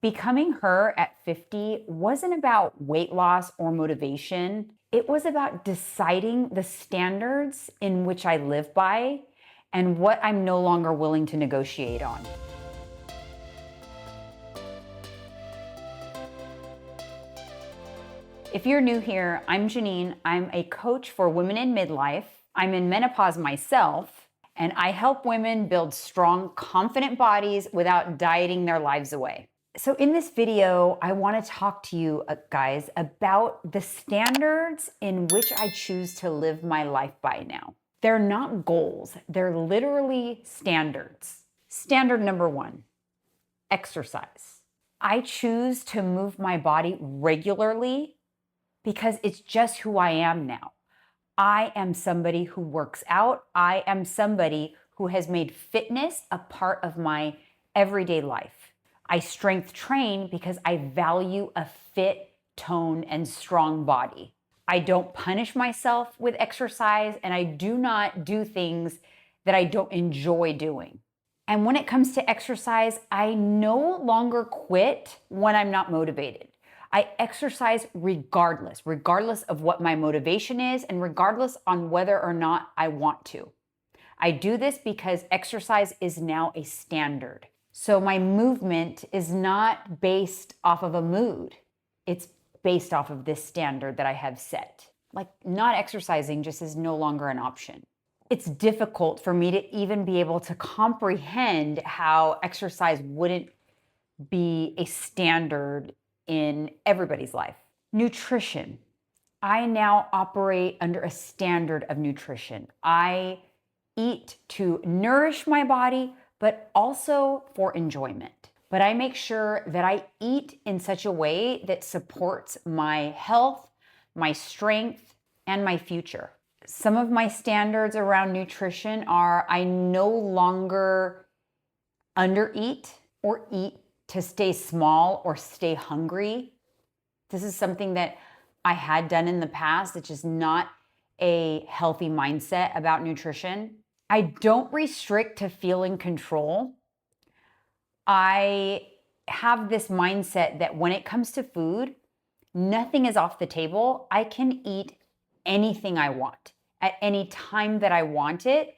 Becoming her at 50 wasn't about weight loss or motivation. It was about deciding the standards in which I live by and what I'm no longer willing to negotiate on. If you're new here, I'm Janine. I'm a coach for women in midlife. I'm in menopause myself, and I help women build strong, confident bodies without dieting their lives away. So in this video, I want to talk to you guys about the standards in which I choose to live my life by now. They're not goals, they're literally standards. Standard number one, exercise. I choose to move my body regularly because it's just who I am now. I am somebody who works out. I am somebody who has made fitness a part of my everyday life. I strength train because I value a fit, toned, and strong body. I don't punish myself with exercise, and I do not do things that I don't enjoy doing. And when it comes to exercise, I no longer quit when I'm not motivated. I exercise regardless of what my motivation is and regardless on whether or not I want to. I do this because exercise is now a standard. So my movement is not based off of a mood. It's based off of this standard that I have set. Like, not exercising just is no longer an option. It's difficult for me to even be able to comprehend how exercise wouldn't be a standard in everybody's life. Nutrition. I now operate under a standard of nutrition. I eat to nourish my body, but also for enjoyment. But I make sure that I eat in such a way that supports my health, my strength, and my future. Some of my standards around nutrition are I no longer undereat or eat to stay small or stay hungry. This is something that I had done in the past. It's just not a healthy mindset about nutrition. I don't restrict to feel in control. I have this mindset that when it comes to food, nothing is off the table. I can eat anything I want at any time that I want it.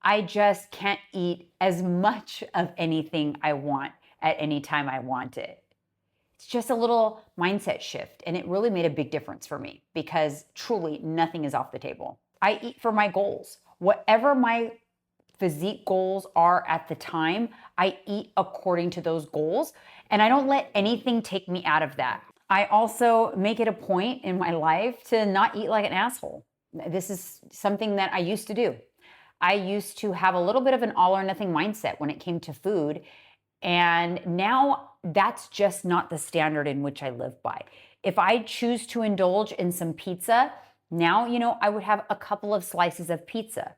I just can't eat as much of anything I want at any time I want it. It's just a little mindset shift, and it really made a big difference for me because truly nothing is off the table. I eat for my goals. Whatever my physique goals are at the time, I eat according to those goals, and I don't let anything take me out of that. I also make it a point in my life to not eat like an asshole. This is something that I used to do. I used to have a little bit of an all or nothing mindset when it came to food. And now that's just not the standard in which I live by. If I choose to indulge in some pizza, now, I would have a couple of slices of pizza.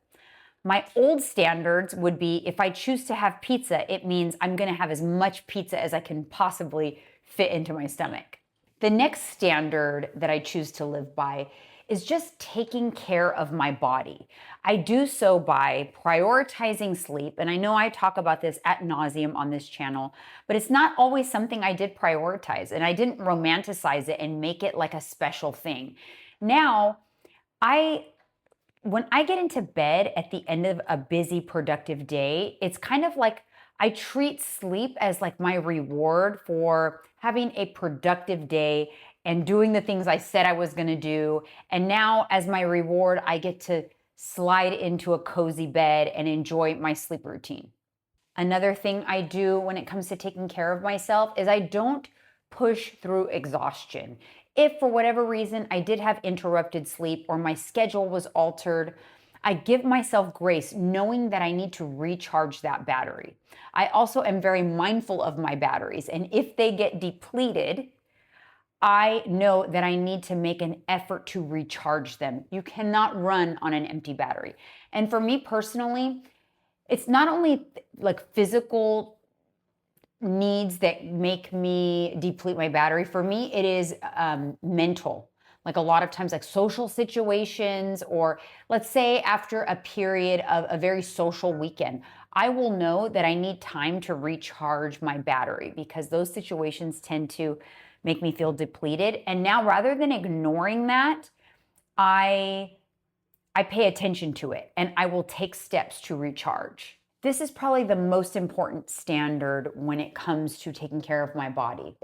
My old standards would be if I choose to have pizza, it means I'm going to have as much pizza as I can possibly fit into my stomach. The next standard that I choose to live by is just taking care of my body. I do so by prioritizing sleep, and I know I talk about this ad nauseum on this channel, but it's not always something I did prioritize, and I didn't romanticize it and make it like a special thing. Now, when I get into bed at the end of a busy, productive day, it's kind of like I treat sleep as like my reward for having a productive day and doing the things I said I was going to do. And now, as my reward, I get to slide into a cozy bed and enjoy my sleep routine. Another thing I do when it comes to taking care of myself is I don't push through exhaustion. If for whatever reason I did have interrupted sleep or my schedule was altered, I give myself grace knowing that I need to recharge that battery. I also am very mindful of my batteries, and if they get depleted, I know that I need to make an effort to recharge them. You cannot run on an empty battery. And for me personally, it's not only like physical needs that make me deplete my battery. For me, it is mental. Like a lot of times, like social situations, or let's say after a period of a very social weekend, I will know that I need time to recharge my battery because those situations tend to make me feel depleted. And now rather than ignoring that, I pay attention to it and I will take steps to recharge. This is probably the most important standard when it comes to taking care of my body.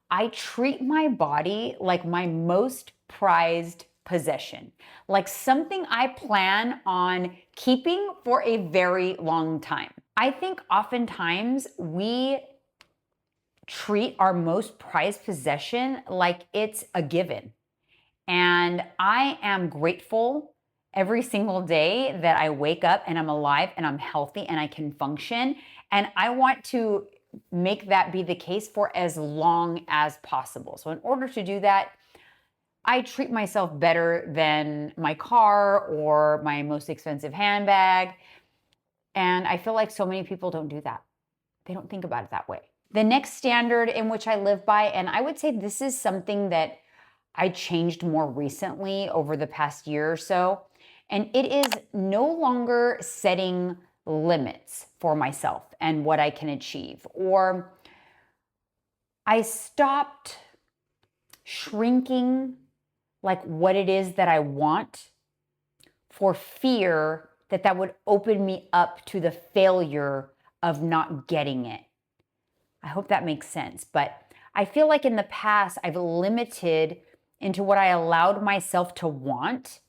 I treat my body like my most prized possession, like something I plan on keeping for a very long time. I think oftentimes we treat our most prized possession like it's a given. And I am grateful every single day that I wake up and I'm alive and I'm healthy and I can function. And I want to make that be the case for as long as possible. So in order to do that, I treat myself better than my car or my most expensive handbag. And I feel like so many people don't do that. They don't think about it that way. The next standard in which I live by, and I would say this is something that I changed more recently over the past year or so, and it is no longer setting limits for myself and what I can achieve. Or I stopped shrinking like what it is that I want for fear that that would open me up to the failure of not getting it. I hope that makes sense. But I feel like in the past, I've limited into what I allowed myself to want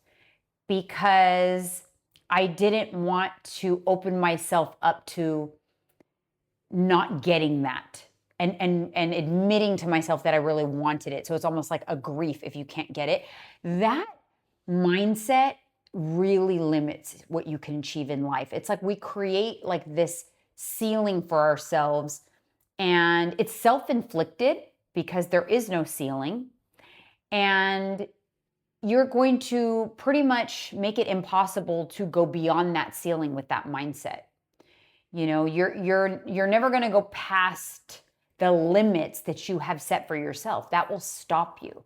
because I didn't want to open myself up to not getting that and admitting to myself that I really wanted it. So it's almost like a grief if you can't get it. That mindset really limits what you can achieve in life. It's like we create like this ceiling for ourselves, and it's self-inflicted because there is no ceiling. And you're going to pretty much make it impossible to go beyond that ceiling with that mindset. You know, you're never going to go past the limits that you have set for yourself. That will stop you.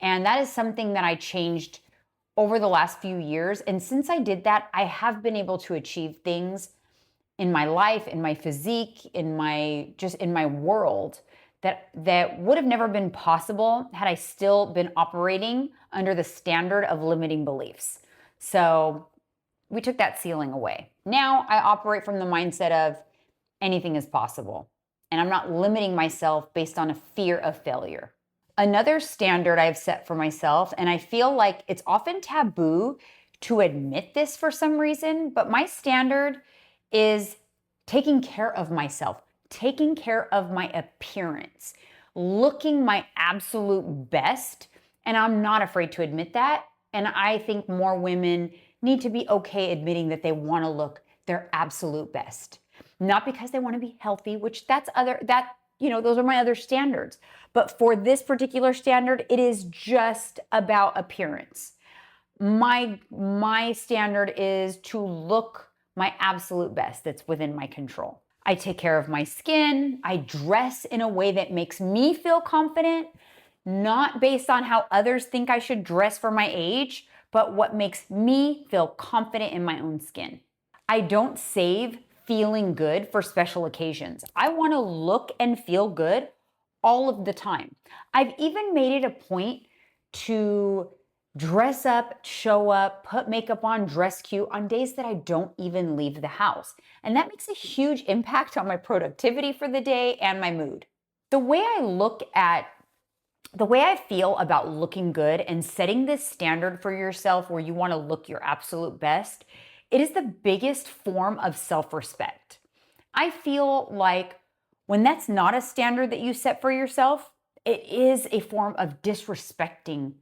And that is something that I changed over the last few years. And since I did that, I have been able to achieve things in my life, in my physique, in my world that would have never been possible had I still been operating under the standard of limiting beliefs. So we took that ceiling away. Now I operate from the mindset of anything is possible, and I'm not limiting myself based on a fear of failure. Another standard I've set for myself, and I feel like it's often taboo to admit this for some reason, but my standard is taking care of myself, taking care of my appearance, looking my absolute best. And I'm not afraid to admit that. And I think more women need to be okay admitting that they want to look their absolute best. Not because they want to be healthy, which those are my other standards. But for this particular standard, it is just about appearance. My standard is to look my absolute best that's within my control. I take care of my skin. I dress in a way that makes me feel confident, not based on how others think I should dress for my age, but what makes me feel confident in my own skin. I don't save feeling good for special occasions. I want to look and feel good all of the time. I've even made it a point to dress up, show up, put makeup on, dress cute on days that I don't even leave the house. And that makes a huge impact on my productivity for the day and my mood. The way I feel about looking good and setting this standard for yourself where you want to look your absolute best, it is the biggest form of self-respect. I feel like when that's not a standard that you set for yourself, it is a form of disrespecting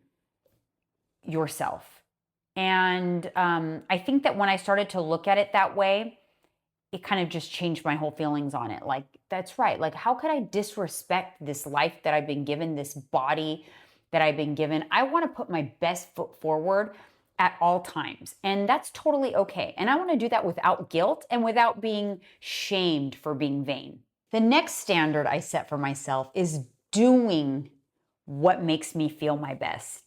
yourself. And I think that when I started to look at it that way, it kind of just changed my whole feelings on it. Like, that's right. Like, how could I disrespect this life that I've been given, this body that I've been given? I want to put my best foot forward at all times. And that's totally okay. And I want to do that without guilt and without being shamed for being vain. The next standard I set for myself is doing what makes me feel my best.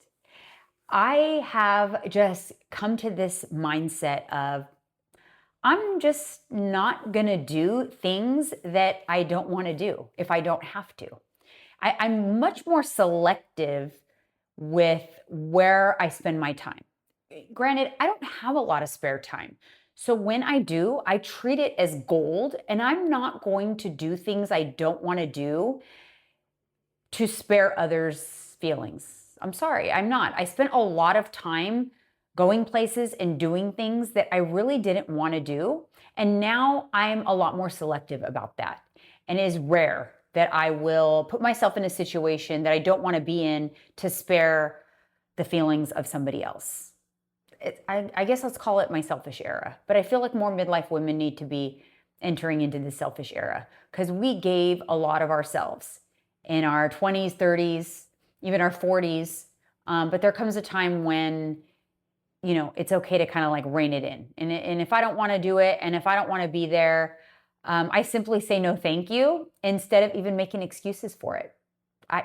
I have just come to this mindset of I'm just not going to do things that I don't want to do if I don't have to. I'm much more selective with where I spend my time. Granted, I don't have a lot of spare time. So when I do, I treat it as gold, and I'm not going to do things I don't want to do to spare others' feelings. I'm sorry, I'm not. I spent a lot of time going places and doing things that I really didn't want to do. And now I'm a lot more selective about that. And it is rare that I will put myself in a situation that I don't want to be in to spare the feelings of somebody else. I guess let's call it my selfish era. But I feel like more midlife women need to be entering into the selfish era because we gave a lot of ourselves in our 20s, 30s, even our 40s. But there comes a time when, it's okay to kind of like rein it in. And if I don't want to do it, and if I don't want to be there, I simply say no thank you instead of even making excuses for it.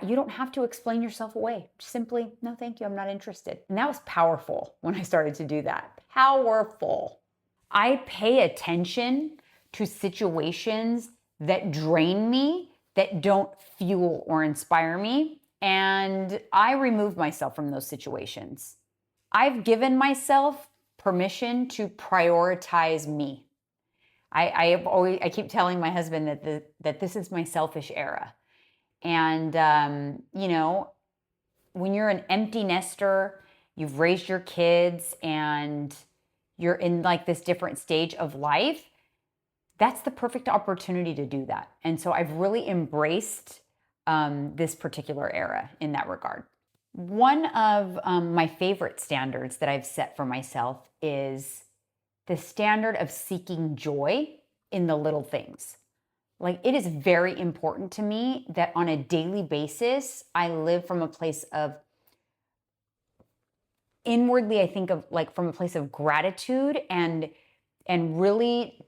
You don't have to explain yourself away. Simply, no thank you, I'm not interested. And that was powerful when I started to do that. Powerful. I pay attention to situations that drain me, that don't fuel or inspire me, and I remove myself from those situations. I've given myself permission to prioritize me. I keep telling my husband that this is my selfish era. And, when you're an empty nester, you've raised your kids and you're in like this different stage of life, that's the perfect opportunity to do that. And so I've really embraced this particular era in that regard. One of my favorite standards that I've set for myself is the standard of seeking joy in the little things. Like, it is very important to me that on a daily basis, I live from a place of inwardly, I think of like from a place of gratitude and really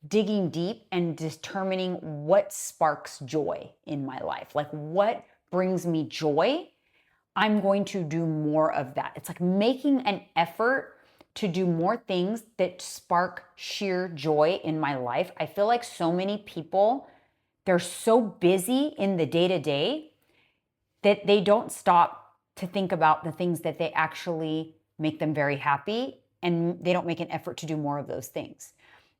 digging deep and determining what sparks joy in my life. Like, what brings me joy? I'm going to do more of that. It's like making an effort to do more things that spark sheer joy in my life. I feel like so many people, they're so busy in the day-to-day that they don't stop to think about the things that they actually make them very happy, and they don't make an effort to do more of those things.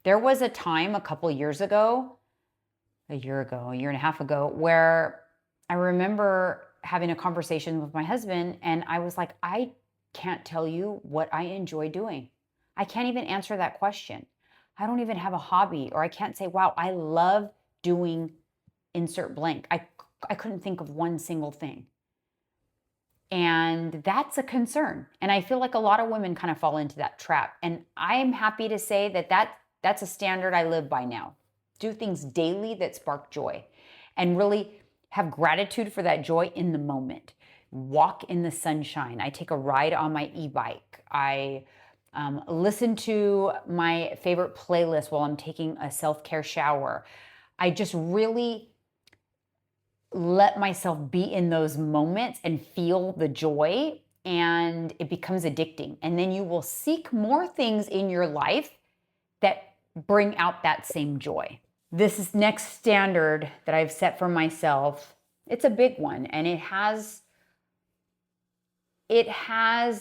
There was a time a couple years ago, a year and a half ago, where I remember having a conversation with my husband, and I was like, I can't tell you what I enjoy doing. I can't even answer that question. I don't even have a hobby, or I can't say, wow, I love doing insert blank. I couldn't think of one single thing. And that's a concern. And I feel like a lot of women kind of fall into that trap. And I'm happy to say that's a standard I live by now. Do things daily that spark joy and really have gratitude for that joy in the moment. Walk in the sunshine. I take a ride on my e-bike. I listen to my favorite playlist while I'm taking a self-care shower. I just really let myself be in those moments and feel the joy, and it becomes addicting. And then you will seek more things in your life that bring out that same joy. This is next standard that I've set for myself. It's a big one, and it has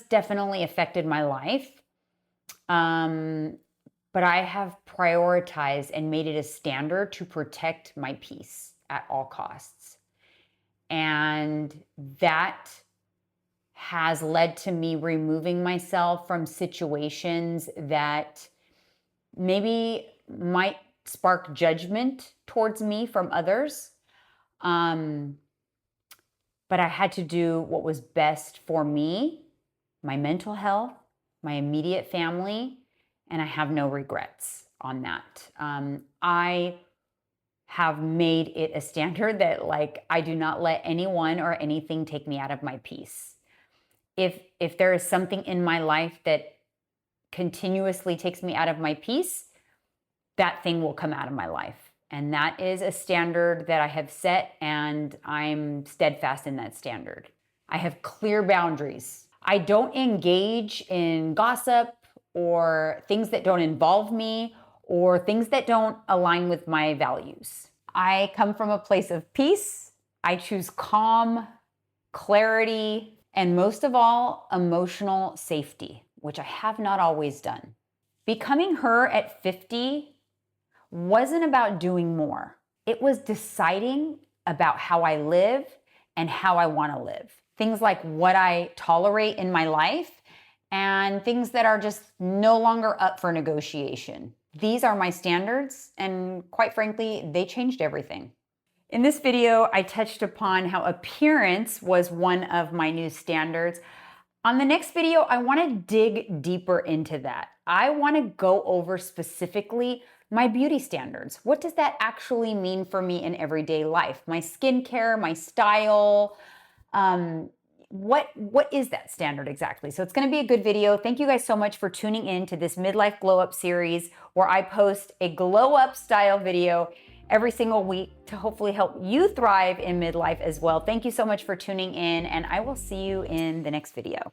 definitely affected my life. But I have prioritized and made it a standard to protect my peace at all costs. And that has led to me removing myself from situations that maybe might spark judgment towards me from others. But I had to do what was best for me, my mental health, my immediate family, and I have no regrets on that. I have made it a standard that I do not let anyone or anything take me out of my peace. If there is something in my life that continuously takes me out of my peace, that thing will come out of my life. And that is a standard that I have set, and I'm steadfast in that standard. I have clear boundaries. I don't engage in gossip or things that don't involve me or things that don't align with my values. I come from a place of peace. I choose calm, clarity, and most of all, emotional safety, which I have not always done. Becoming her at 50 wasn't about doing more. It was deciding about how I live and how I want to live. Things like what I tolerate in my life and things that are just no longer up for negotiation. These are my standards, and quite frankly, they changed everything. In this video, I touched upon how appearance was one of my new standards. On the next video, I want to dig deeper into that. I want to go over specifically my beauty standards. What does that actually mean for me in everyday life? My skincare, my style, what is that standard exactly? So it's going to be a good video. Thank you guys so much for tuning in to this Midlife Glow Up series, where I post a glow up style video every single week to hopefully help you thrive in midlife as well. Thank you so much for tuning in, and I will see you in the next video.